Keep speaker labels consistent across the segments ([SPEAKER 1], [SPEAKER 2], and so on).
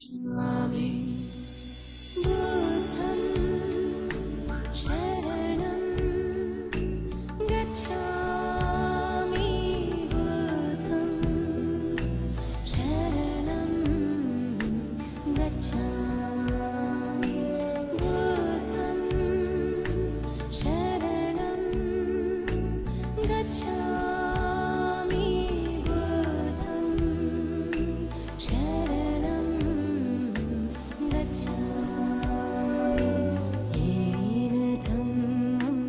[SPEAKER 1] Swami Buddham Sharanam Gacchami Buddham Sharanam Gacchami Buddham Sharanam Gacchami Buddham Sharanam Gacchami Dhammam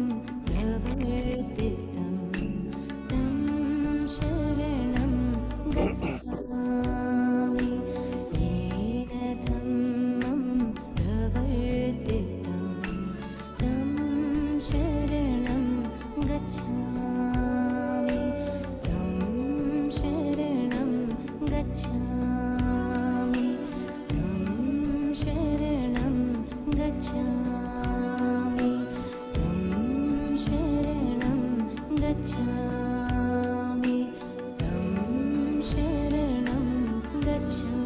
[SPEAKER 1] Pravartitam Tam Sharanam Gacchami Dhammam Pravartitam Tam Sharanam Gacchami Tam Sharanam Gacchami Tam Sharanam Gacchami Tam Sharanam Gacchami Tam Sharanam Gacchami.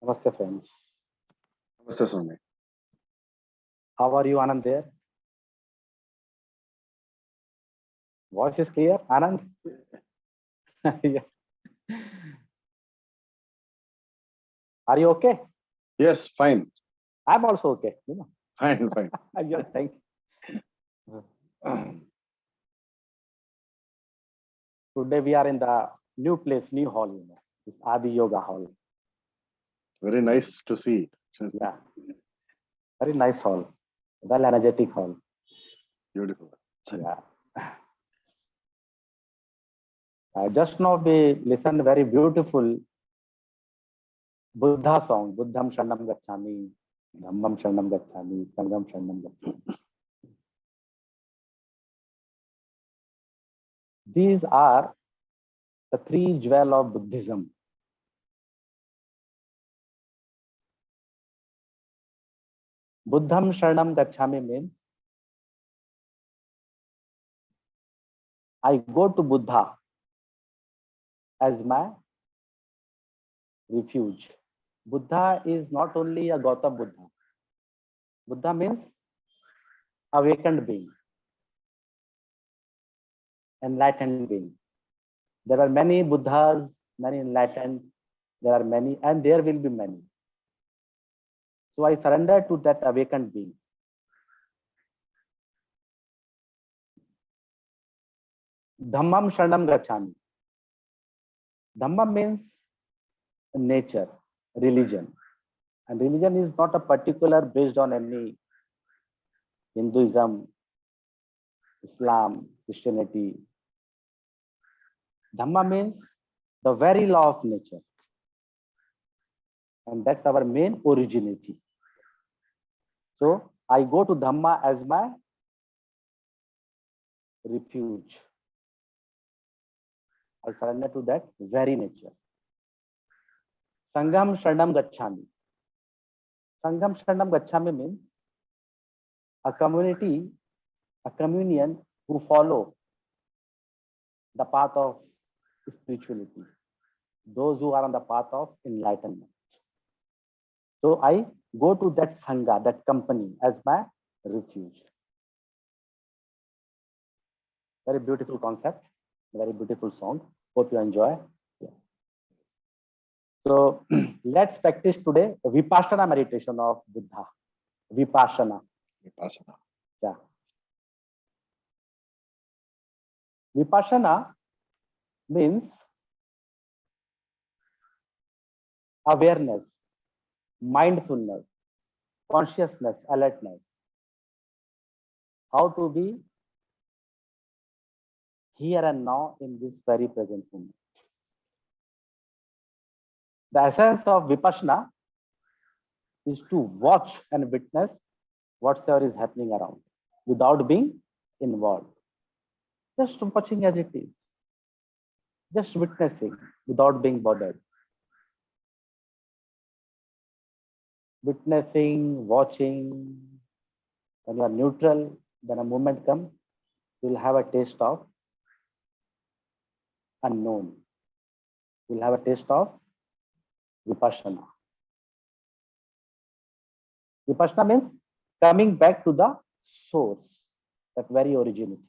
[SPEAKER 2] Namaste, friends.
[SPEAKER 3] Namaste, Swami.
[SPEAKER 2] How are you, Anand? There, voice is clear, Anand. Yeah. Are you okay?
[SPEAKER 3] Yes, fine.
[SPEAKER 2] I'm also okay.
[SPEAKER 3] Fine, fine.
[SPEAKER 2] Yeah, thank you. Today we are in the new place, new hall. It's Adi Yoga Hall.
[SPEAKER 3] Very nice to see.
[SPEAKER 2] Yeah, very nice hall, well energetic hall.
[SPEAKER 3] Beautiful.
[SPEAKER 2] Yeah. Just now we listened very beautiful Buddha song, Buddham Sharanam Gacchami, Dhammam Sharanam Gacchami, Sangham Sharanam Gacchami. These are the three jewels of Buddhism. Buddham Sharanam Gacchami means I go to Buddha as my refuge. Buddha is not only a Gautama Buddha. Buddha means awakened being, enlightened being. There are many Buddhas, many enlightened. There are many, and there will be many. So I surrender to that awakened being. Dhammam Sharanam Gacchami. Dhamma means nature, religion. And religion is not a particular based on any Hinduism, Islam, Christianity. Dhamma means the very law of nature. And that's our main originality. So I go to Dhamma as my refuge. I surrender to that very nature. Sangham Sharanam Gacchami. Sangham Sharanam Gacchami means a community, a communion who follow the path of spirituality, those who are on the path of enlightenment. So I go to that Sangha, that company as my refuge. Very beautiful concept, very beautiful song. Hope you enjoy. Yeah. So let's practice today Vipassana meditation of Buddha. Vipassana.
[SPEAKER 3] Vipassana.
[SPEAKER 2] Yeah. Vipassana means awareness, mindfulness, consciousness, alertness. How to be here and now in this very present moment. The essence of Vipassana is to watch and witness whatsoever is happening around without being involved. Just watching as it is, just witnessing without being bothered. Witnessing, watching, when you are neutral, then a moment comes, you will have a taste of unknown. You will have a taste of Vipassana. Vipassana means coming back to the source, that very originality.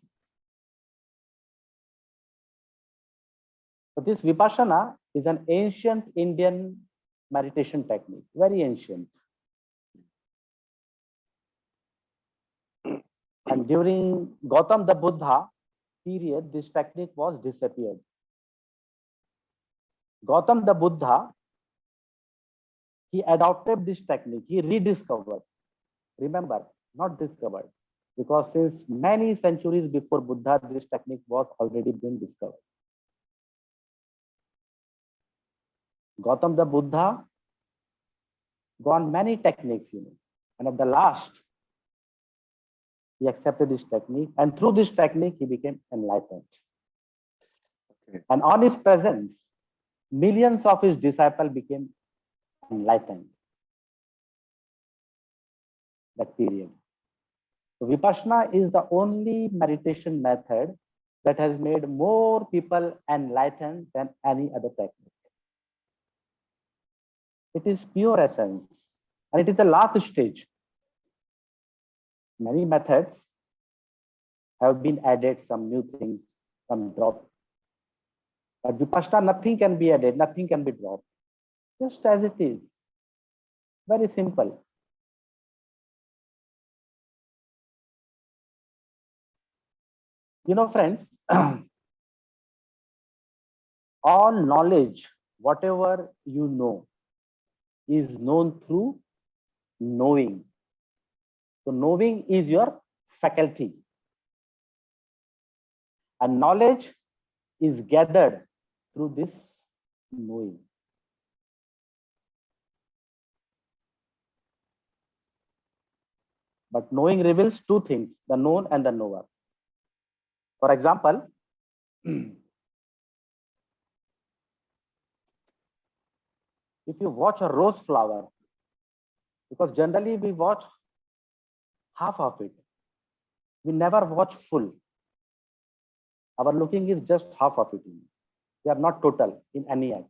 [SPEAKER 2] So this Vipassana is an ancient Indian meditation technique, very ancient. And during Gautam the Buddha period, this technique was disappeared. Gautam the Buddha, he adopted this technique, he rediscovered. Remember, not discovered, because since many centuries before Buddha, this technique was already been discovered. Gautam the Buddha gone many techniques, and at the last, he accepted this technique, and through this technique, he became enlightened.
[SPEAKER 3] Okay.
[SPEAKER 2] And on his presence, millions of his disciples became enlightened. That period. So Vipassana is the only meditation method that has made more people enlightened than any other technique. It is pure essence, and it is the last stage. Many methods have been added, some new things, some dropped. But Vipassana, nothing can be added, nothing can be dropped. Just as it is. Very simple. Friends, all knowledge, whatever you know, is known through knowing. So knowing is your faculty. And knowledge is gathered through this knowing. But knowing reveals two things, the known and the knower. For example, if you watch a rose flower, because generally we watch half of it, we never watch full. Our looking is just half of it. We are not total in any act.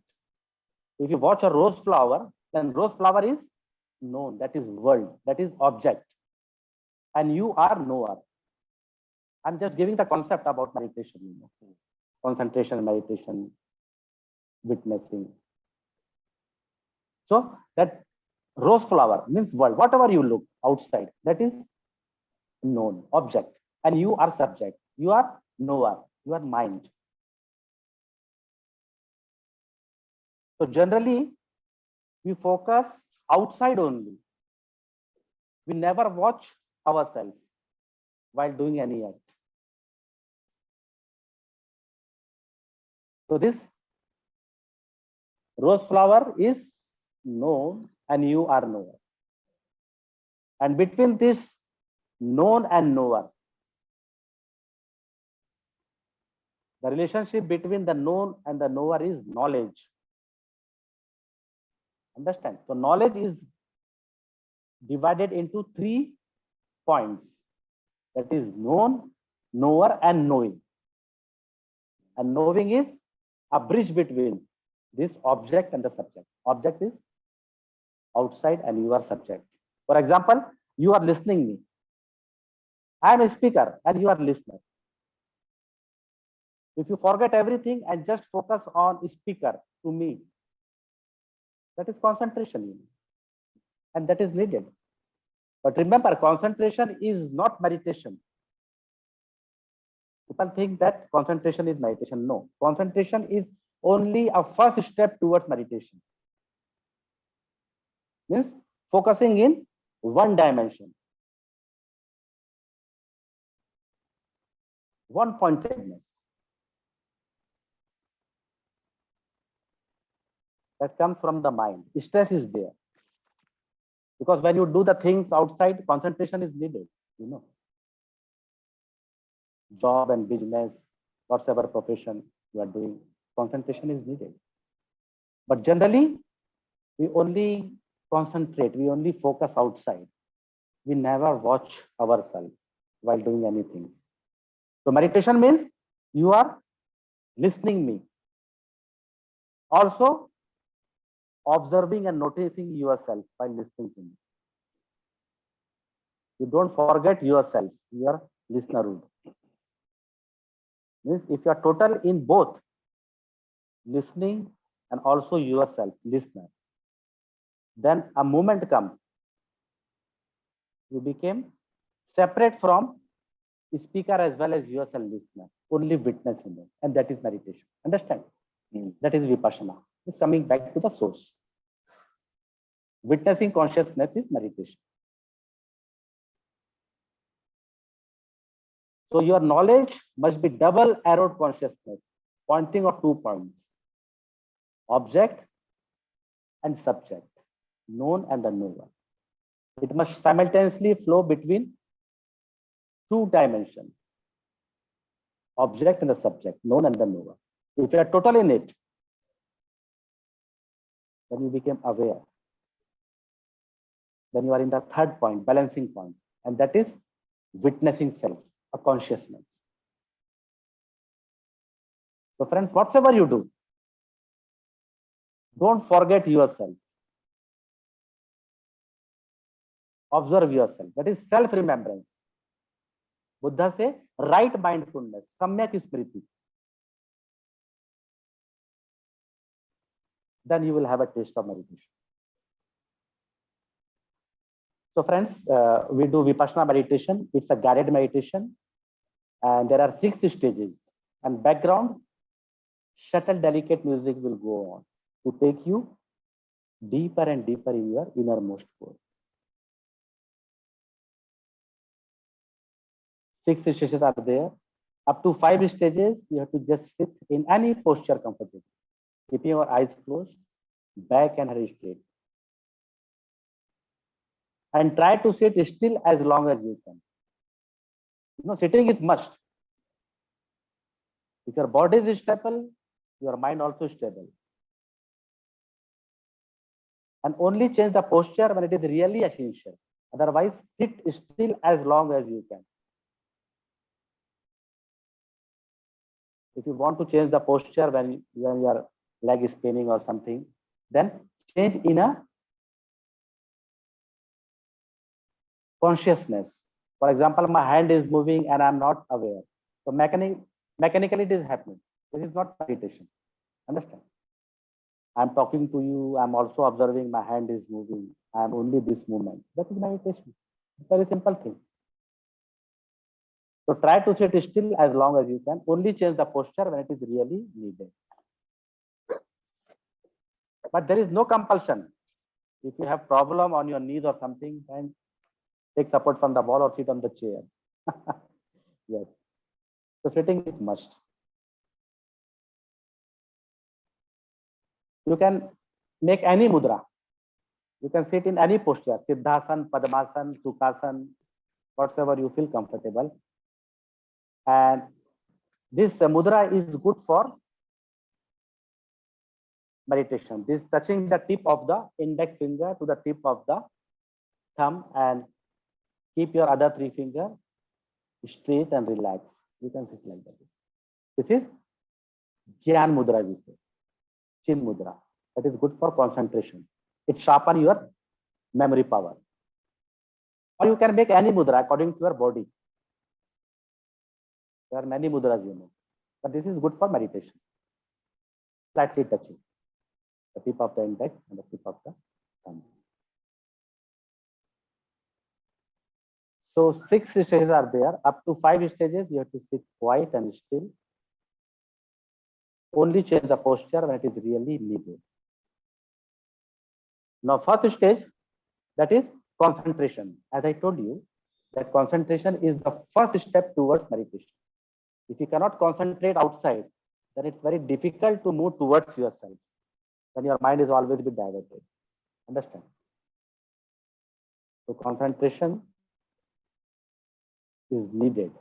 [SPEAKER 2] If you watch a rose flower, then rose flower is known, that is world, that is object. And you are knower. I'm just giving the concept about meditation, concentration, meditation, witnessing. So that rose flower means world. Whatever you look outside, that is known, object. And you are subject. You are knower. You are mind. So generally, we focus outside only. We never watch ourselves while doing any act. So this rose flower is known and you are knower. And between this known and knower, the relationship between the known and the knower is knowledge. Understand? So knowledge is divided into 3 points. That is known, knower, and knowing. And knowing is a bridge between this object and the subject. Object is outside and you are subject. For example, you are listening me. I am a speaker and you are listener. If you forget everything and just focus on speaker to me, that is concentration. And that is needed. But remember, concentration is not meditation. People think that concentration is meditation. No, concentration is only a first step towards meditation. Means focusing in one dimension, one pointedness. That comes from the mind. Stress is there. Because when you do the things outside, concentration is needed, you know. Job and business, whatever profession you are doing, concentration is needed. But generally, we only concentrate, we only focus outside. We never watch ourselves while doing anything. So meditation means you are listening me. Also, observing and noticing yourself while listening to me. You don't forget yourself, your listener. Means if you are total in both listening and also yourself, listener, then a moment comes, you became separate from speaker as well as yourself, listener, only witnessing it, and that is meditation. Understand? That is vipassana. It's coming back to the source. Witnessing consciousness is meditation. So your knowledge must be double arrowed consciousness, pointing of 2 points, object and subject, known and the knower. It must simultaneously flow between 2 dimensions, object and the subject, known and the knower. If you are total in it, then you become aware. Then you are in the 3rd point, balancing point, and that is witnessing self, a consciousness. So friends, whatever you do, don't forget yourself. Observe yourself. That is self-remembrance. Buddha say right mindfulness, samyak smriti. Then you will have a taste of meditation. So friends, we do Vipassana meditation. It's a guided meditation. And there are 6 stages. And background, subtle, delicate music will go on to take you deeper and deeper in your innermost core. 6 stages are there. Up to 5 stages, you have to just sit in any posture comfortably, keeping your eyes closed, back and head straight. And try to sit still as long as you can. You know, sitting is must. If your body is stable, your mind also is stable. And only change the posture when it is really essential. Otherwise, sit still as long as you can. If you want to change the posture when your leg is paining or something, then change in a consciousness. For example, my hand is moving and I'm not aware. So mechanically it is happening. This is not meditation. Understand? I'm talking to you. I'm also observing my hand is moving. I'm only this movement. That is meditation. Very simple thing. So try to sit still as long as you can. Only change the posture when it is really needed. But there is no compulsion. If you have problem on your knees or something, then take support from the wall or sit on the chair. Yes. So sitting is must. You can make any mudra. You can sit in any posture, Siddhasan, Padmasan, Sukhasan, whatever you feel comfortable. And this mudra is good for meditation. This touching the tip of the index finger to the tip of the thumb and keep your other 3 fingers straight and relax. You can sit like that. This is Gyan Mudra, we say. Chin Mudra. That is good for concentration. It sharpens your memory power. Or you can make any mudra according to your body. There are many mudras, you know. But this is good for meditation. Slightly touching the tip of the index and the tip of the thumb. So 6 stages are there. Up to 5 stages, you have to sit quiet and still. Only change the posture when it is really needed. Now, first stage, that is concentration. As I told you, that concentration is the first step towards meditation. If you cannot concentrate outside, then it's very difficult to move towards yourself. Then your mind is always be diverted. Understand? So concentration is needed.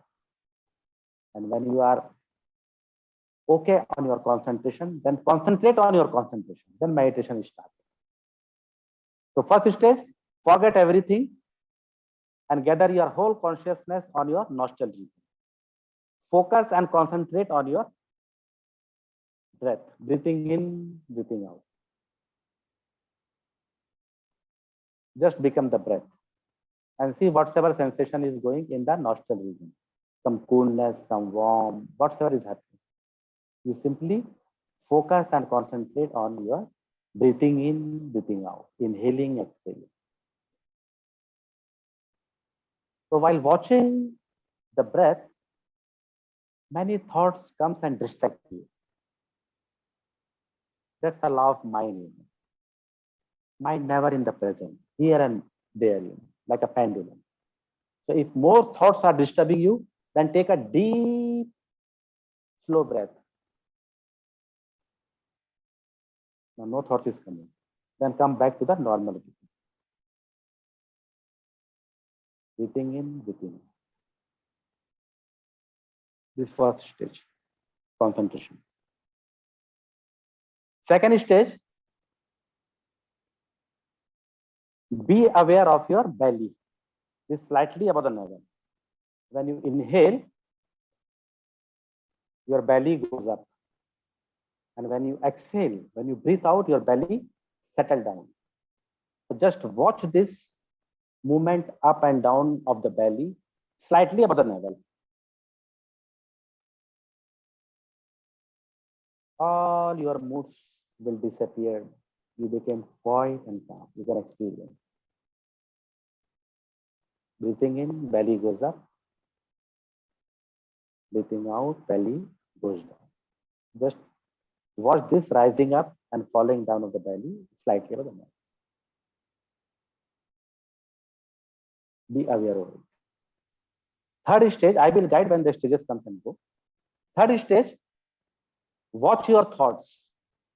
[SPEAKER 2] And when you are okay on your concentration, then concentrate on your concentration. Then meditation is started. So first stage, forget everything and gather your whole consciousness on your nostril region. Focus and concentrate on your breath, breathing in, breathing out. Just become the breath and see whatever sensation is going in the nostril region. Some coolness, some warm, whatever is happening. You simply focus and concentrate on your breathing in, breathing out, inhaling, exhaling. So while watching the breath, many thoughts comes and distract you. That's the law of mind. Mind never in the present, here and there, like a pendulum. So if more thoughts are disturbing you, then take a deep, slow breath. Now no thought is coming. Then come back to the normal breathing. Breathing in, breathing out. This first stage, concentration. Second stage, be aware of your belly. This slightly above the navel. When you inhale, your belly goes up. And when you exhale, when you breathe out, your belly settle down. So just watch this movement up and down of the belly, slightly above the navel. All your moods will disappear. You became quiet and calm. You can experience. Breathing in, belly goes up. Breathing out, belly goes down. Just watch this rising up and falling down of the belly, slightly above the navel. Be aware of it. Third stage, I will guide when the stages comes and go. Third stage, watch your thoughts.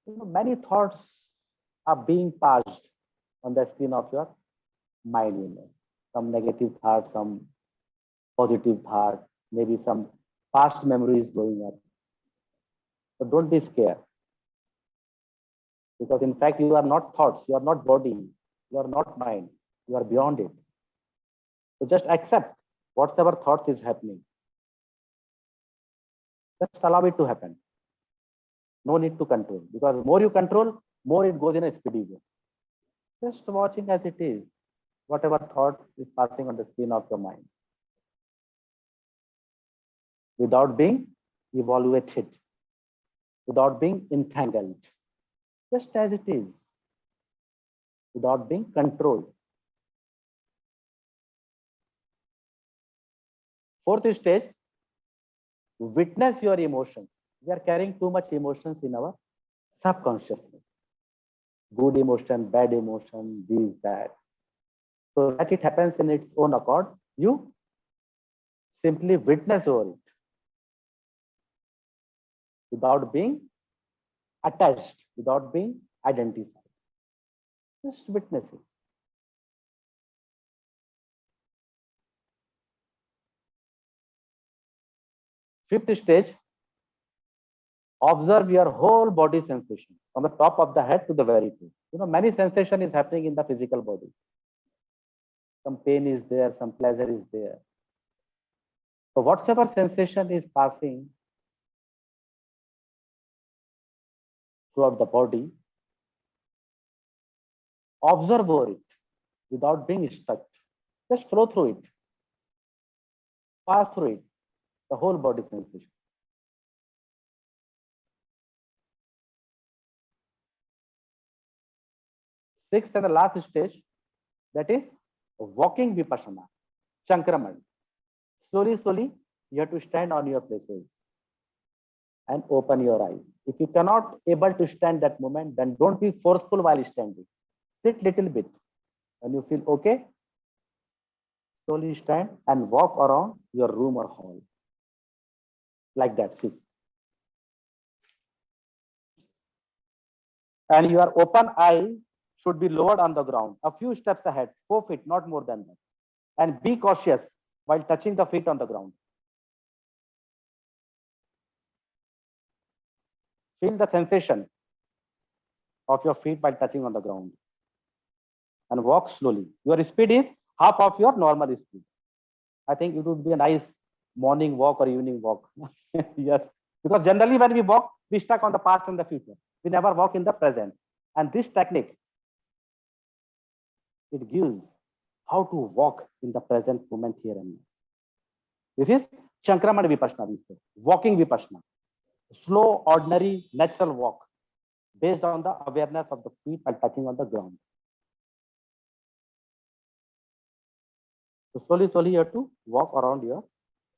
[SPEAKER 2] Many thoughts are being passed on the screen of your mind. Some negative thoughts, some positive thoughts, maybe some past memories going up. So don't be scared. Because in fact, you are not thoughts, you are not body, you are not mind, you are beyond it. So just accept whatever thoughts is happening. Just allow it to happen. No need to control, because more you control, more it goes in a speedy way. Just watching as it is, whatever thought is passing on the screen of your mind, without being evaluated, without being entangled, just as it is, without being controlled. Fourth stage, witness your emotions. We are carrying too much emotions in our subconsciousness. Good emotion, bad emotion, this, that. So that it happens in its own accord, you simply witness over it without being attached, without being identified. Just witness it. Fifth stage, observe your whole body sensation from the top of the head to the very toe. Many sensation is happening in the physical body. Some pain is there, some pleasure is there. So whatever sensation is passing throughout the body, observe over it without being stuck. Just flow through it, pass through it, the whole body sensation. Sixth and the last stage, that is walking vipassana, chankraman. Slowly, slowly, you have to stand on your places and open your eyes. If you cannot able to stand that moment, then don't be forceful while standing. Sit little bit. When you feel okay, slowly stand and walk around your room or hall. Like that, sit. And your open eye should be lowered on the ground, a few steps ahead, 4 feet, not more than that. And be cautious while touching the feet on the ground. Feel the sensation of your feet while touching on the ground. And walk slowly. Your speed is half of your normal speed. I think it would be a nice morning walk or evening walk. Yes, because generally when we walk, we stuck on the past and the future. We never walk in the present. And this technique, it gives how to walk in the present moment here and now. This is Chankraman Vipassana, we say, walking Vipassana. Slow, ordinary, natural walk based on the awareness of the feet while touching on the ground. So slowly you have to walk around your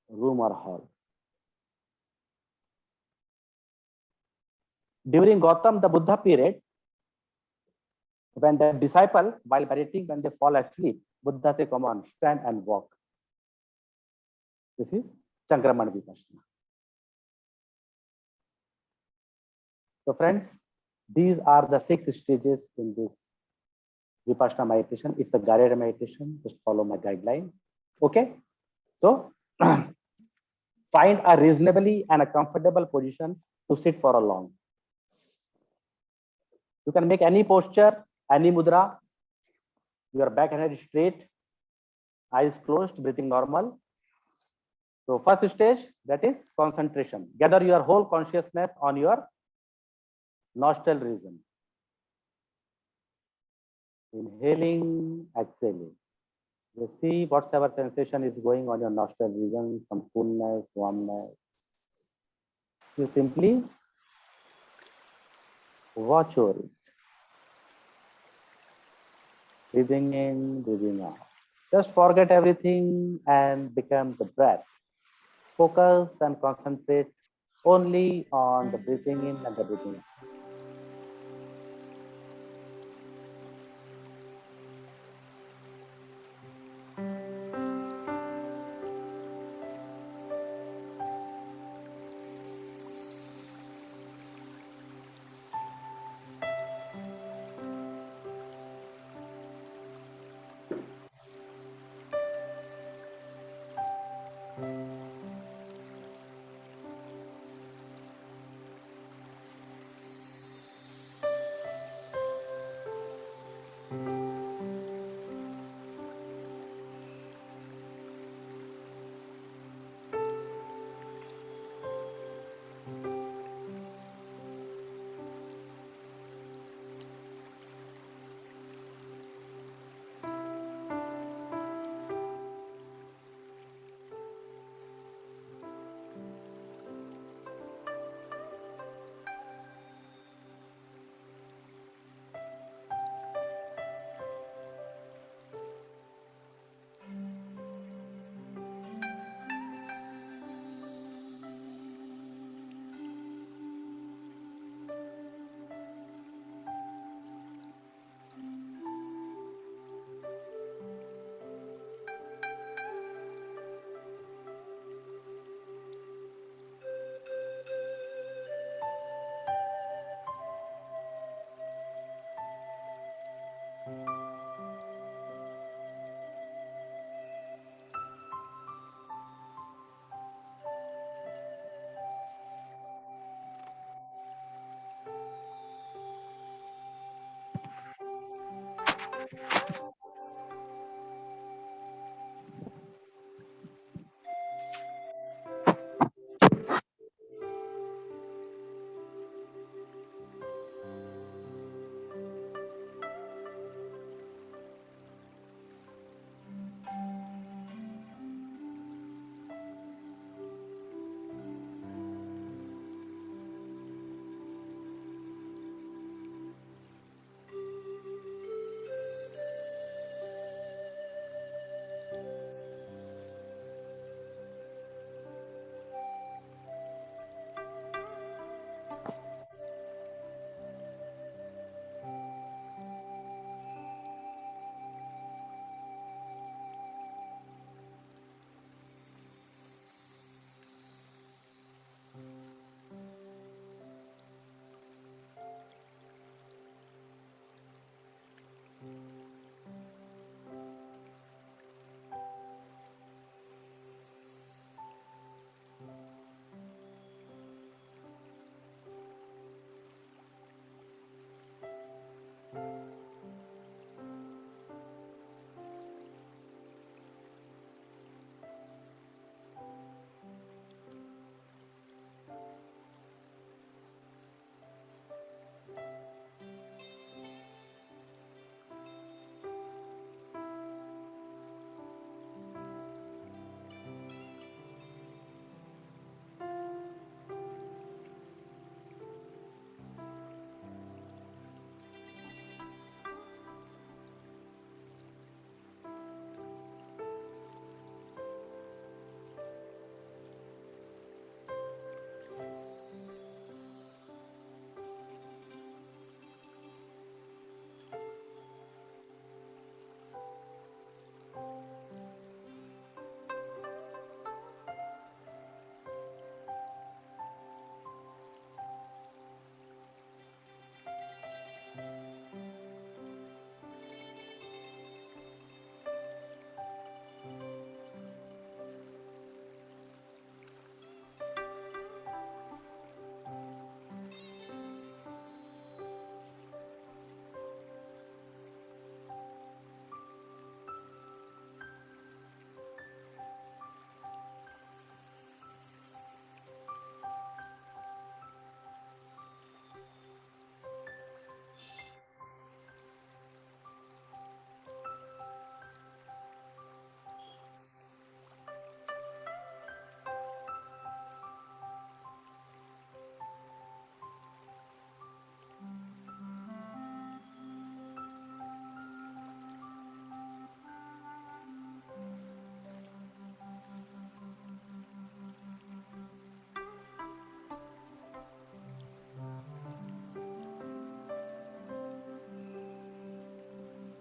[SPEAKER 2] room or hall. During Gautam the Buddha period, when the disciple, while meditating, when they fall asleep, Buddha say, come on, stand and walk. This is Chankraman Vipassana. So friends, these are the 6 stages in this Vipassana meditation. It's a guided meditation. Just follow my guideline. Okay. So find a reasonably and a comfortable position to sit for a long. You can make any posture, any mudra. Your back and head straight, eyes closed, breathing normal. So first stage, that is concentration. Gather your whole consciousness on your nostril region. Inhaling, exhaling. You see whatever sensation is going on your nostril region, some coolness, warmness. You simply watch over it. Breathing in, breathing out. Just forget everything and become the breath. Focus and concentrate only on the breathing in and the breathing out.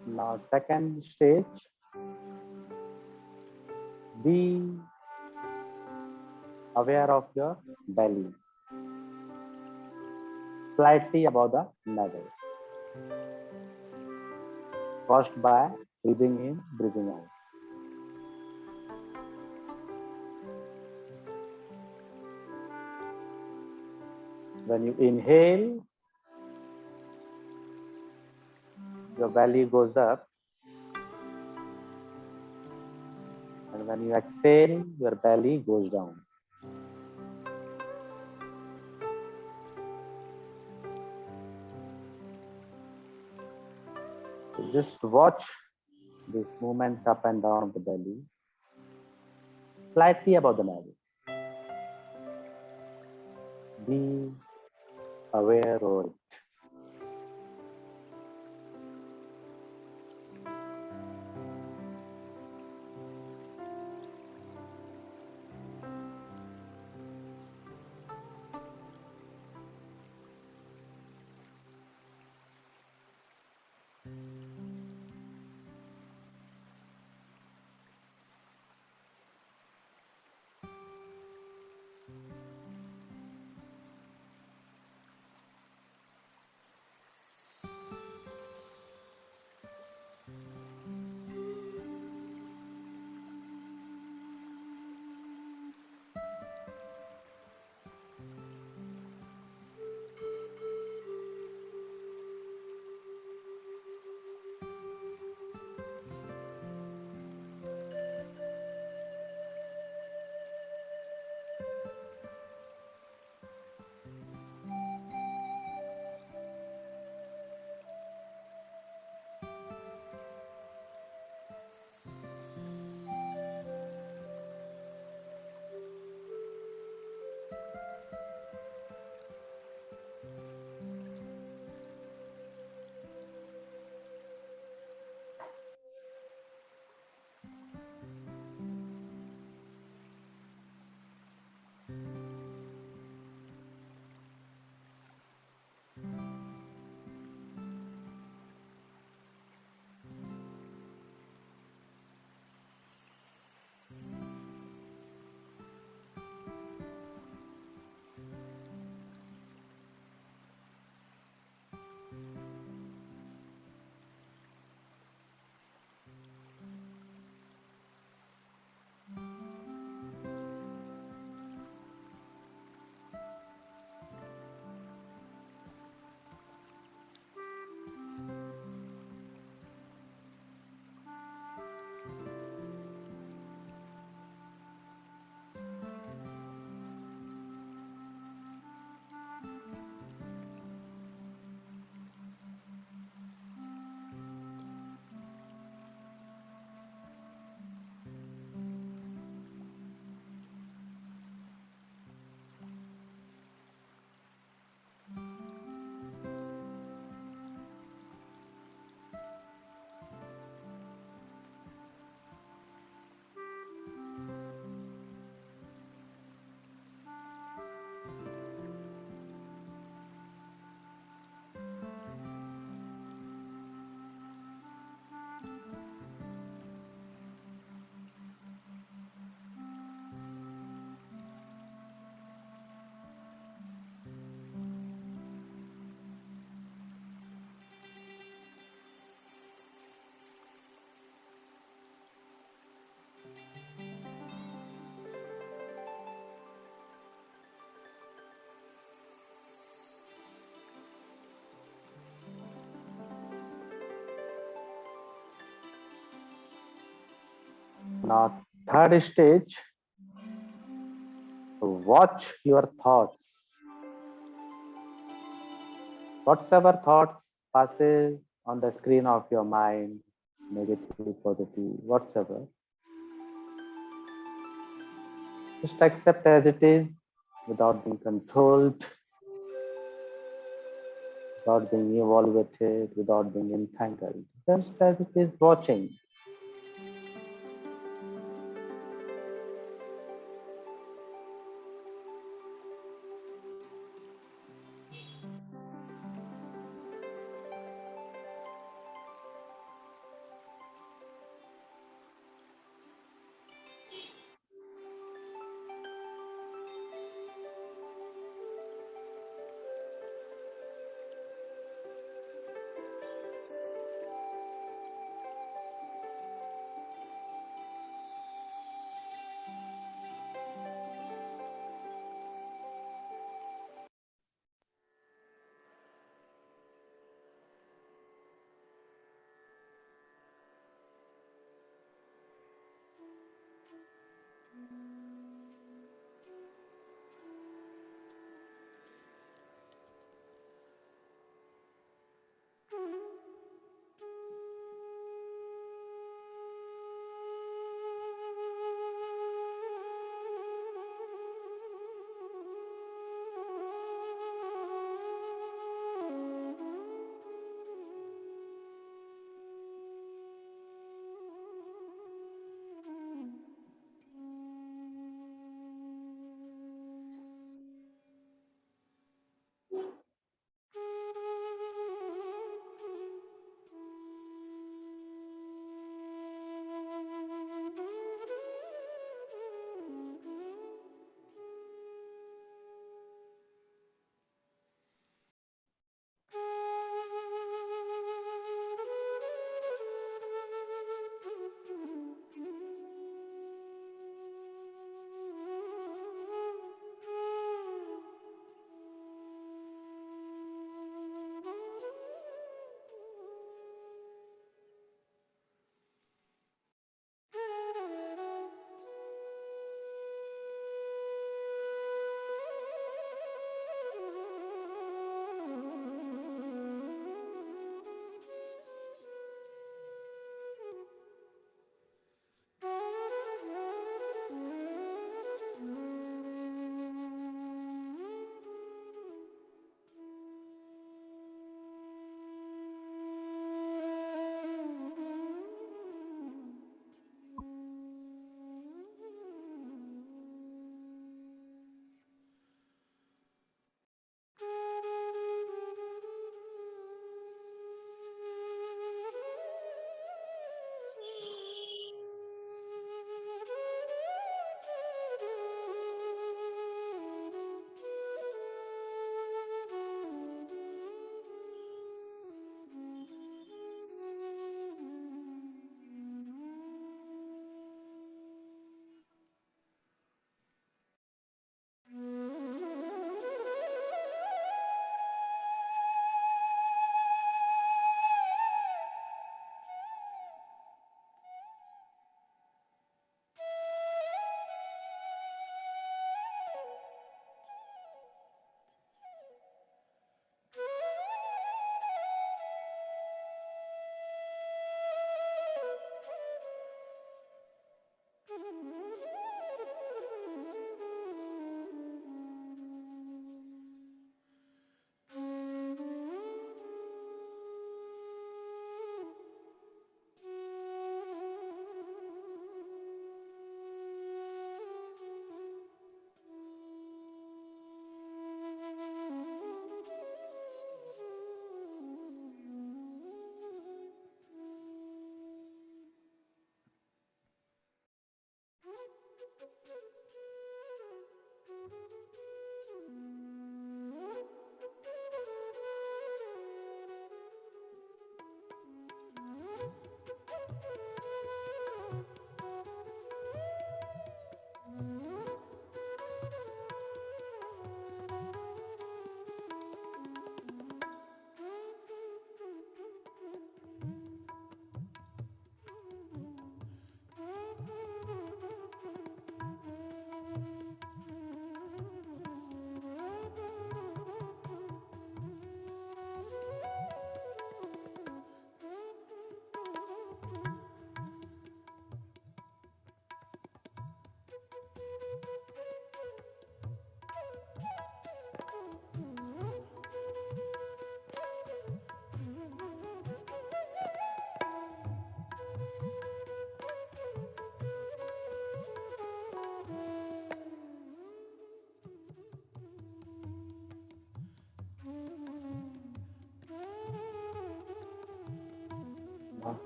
[SPEAKER 2] Now, second stage, be aware of your belly, slightly above the navel, caused by breathing in, breathing out. When you inhale, your belly goes up, and when you exhale, your belly goes down. So just watch this movement up and down of the belly, slightly above the navel. Be aware of it. Now, third stage, watch your thoughts. Whatever thoughts passes on the screen of your mind, negative, positive, whatsoever, just accept as it is without being controlled, without being evaluated, without being entangled. Just as it is, watching.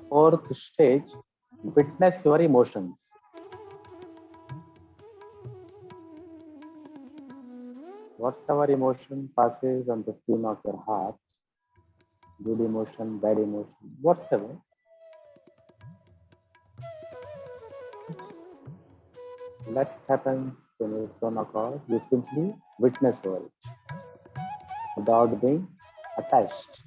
[SPEAKER 2] Fourth stage, witness your emotions. Whatever emotion passes on the skin of your heart, good emotion, bad emotion, whatever, that happens in its own accord. You simply witness over it without being attached.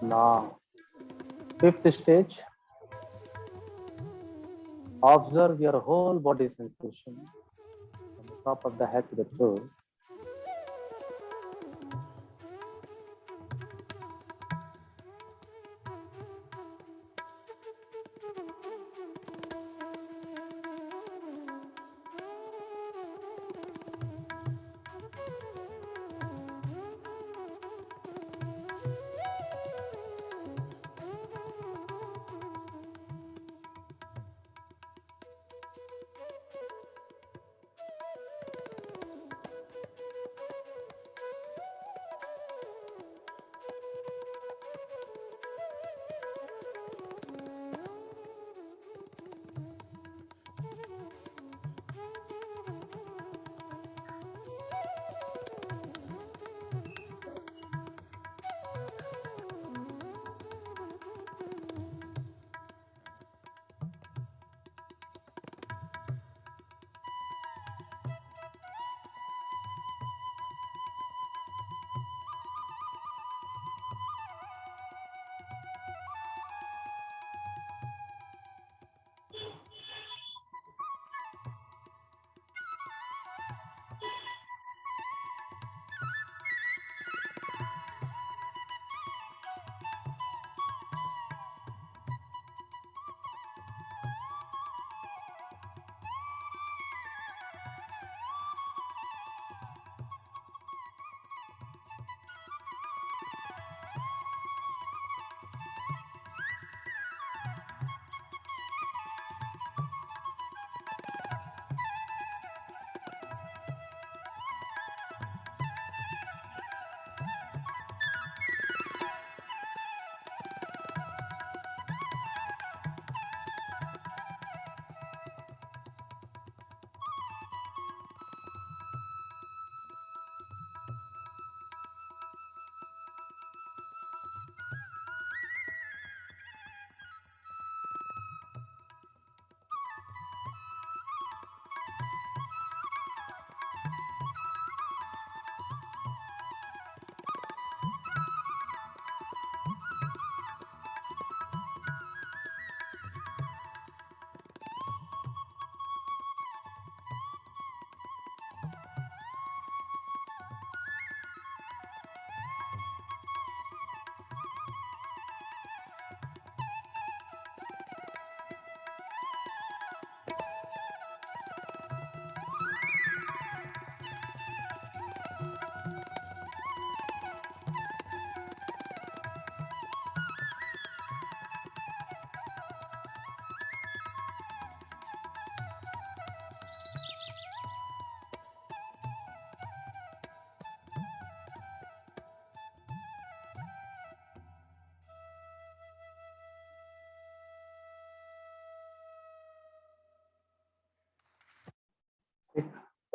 [SPEAKER 2] Now, fifth stage, observe your whole body sensation from the top of the head to the toe.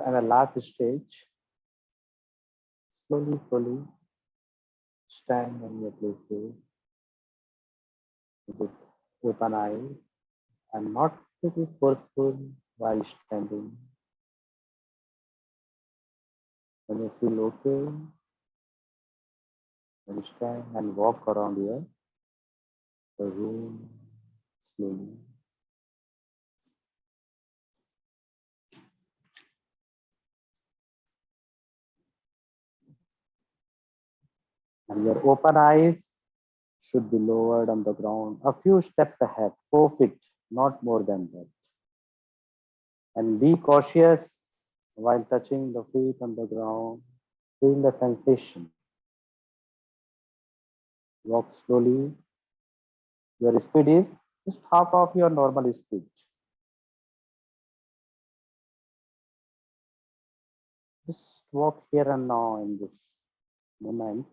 [SPEAKER 2] And the last stage, slowly, slowly stand on your places with open eyes and not to be forceful while standing. When you feel okay, then stand and walk around here, the room slowly. And your open eyes should be lowered on the ground a few steps ahead, 4 feet, not more than that. And be cautious while touching the feet on the ground. Feel the sensation. Walk slowly. Your speed is just half of your normal speed. Just walk here and now in this moment.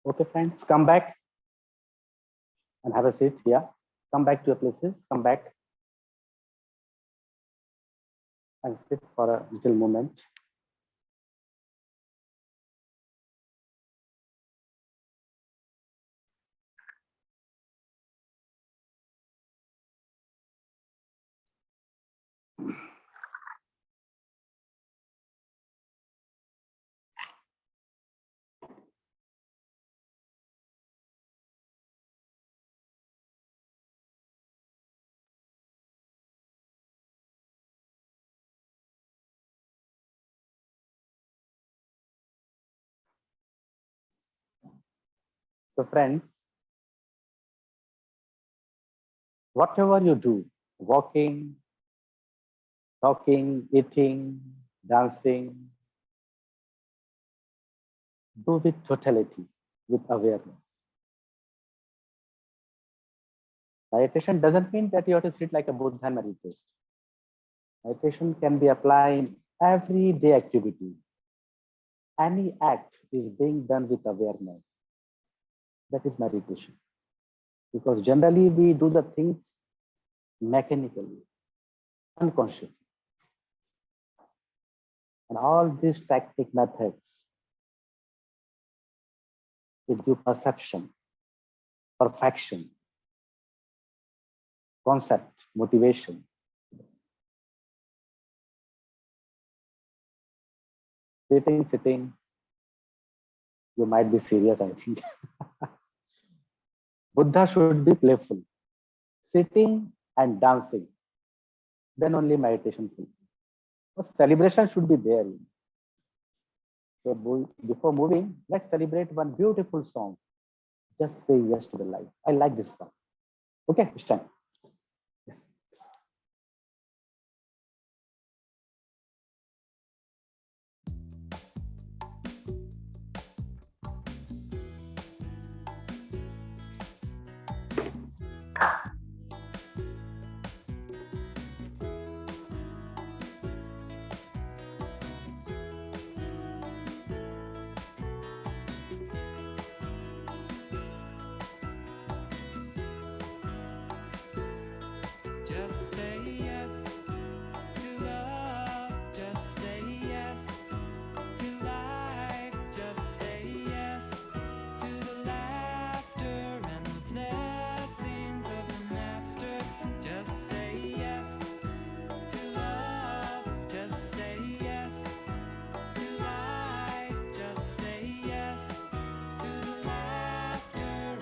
[SPEAKER 2] Okay, friends, come back and have a seat here. Come back to your places. Come back and sit for a little moment. So, friends, whatever you do, walking, talking, eating, dancing, do with totality, with awareness. Meditation doesn't mean that you have to sit like a Buddha and meditate. Meditation can be applied in everyday activities. Any act is being done with awareness. That is meditation. Because generally we do the things mechanically, unconsciously. And all these technique methods, it give perception, perfection, concept, motivation. Sitting, you might be serious, I think. Buddha should be playful. Sitting and dancing, then only meditation will. So celebration should be there. So before moving, let's celebrate one beautiful song. Just say yes to the life. I like this song. Okay, it's time. Yes.
[SPEAKER 4] Just say yes to love. Just say yes to life. Just say yes to the laughter and the blessings of the Master. Just say yes to love. Just say yes to life. Just say yes to the laughter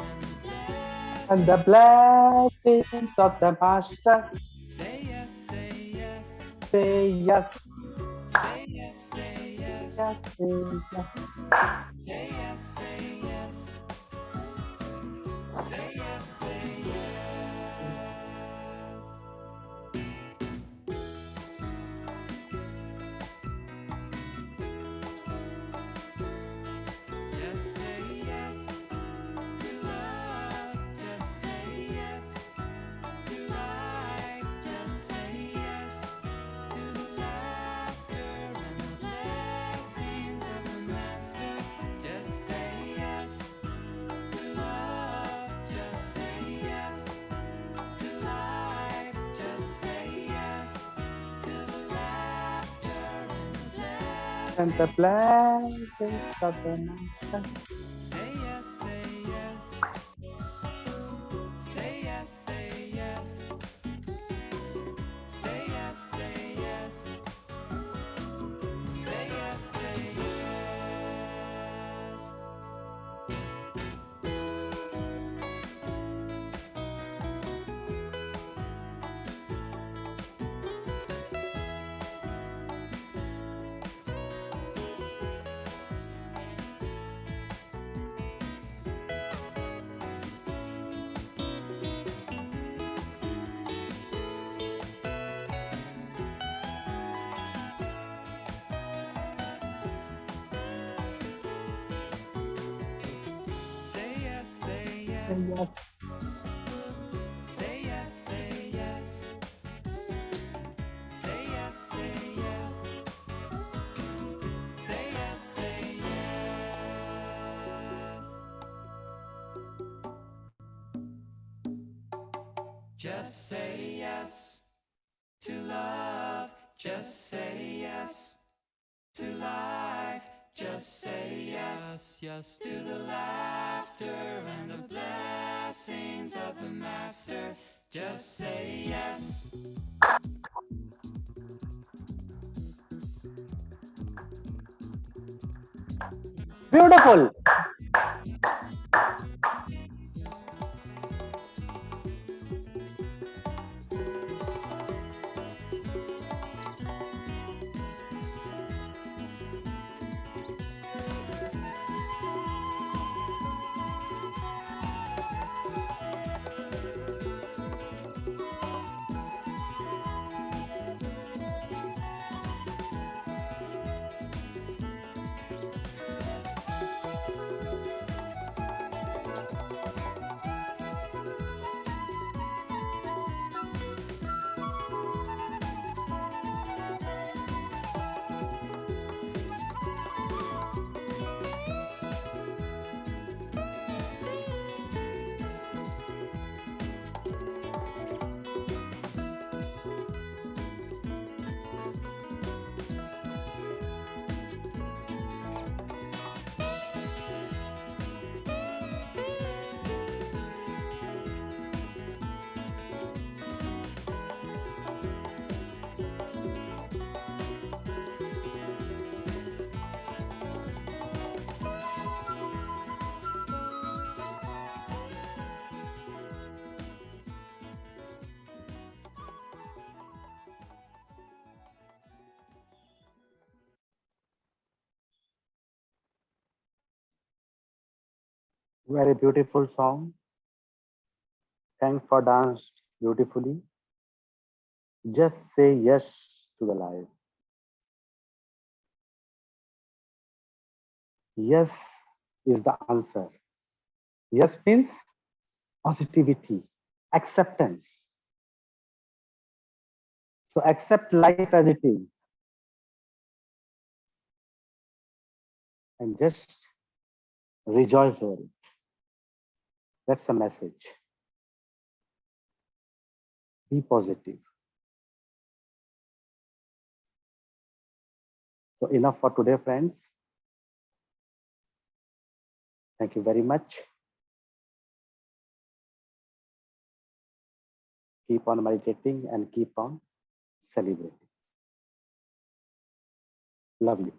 [SPEAKER 2] And the blessings of the Master.
[SPEAKER 4] Say yes, say yes,
[SPEAKER 2] Say yes,
[SPEAKER 4] say yes, say yes,
[SPEAKER 2] yes, say yes.
[SPEAKER 4] say yes, say yes, say yes, say yes. Just say yes to love. Just say yes to life. Just say yes to the laughter and the blessings of the Master. Just say yes to love. Just say yes to life. Just say yes to the laughter
[SPEAKER 2] And the blessings of the Master.
[SPEAKER 4] say yes, say yes. Say yes, say yes. Say yes, say yes. Say yes, say yes. Say yes, say yes.
[SPEAKER 2] Yes.
[SPEAKER 4] Say yes, say yes. Say yes, say yes. Say yes, say yes. Just say yes to love. Just say yes to life. Just say yes, yes to the laughter and the blessings of the Master. Just say yes.
[SPEAKER 2] Beautiful. Very beautiful song. Thanks for danced beautifully. Just say yes to the life. Yes is the answer. Yes means positivity, acceptance. So accept life as it is and just rejoice over it. That's the message. Be positive. So enough for today, friends. Thank you very much. Keep on meditating and keep on celebrating. Love you.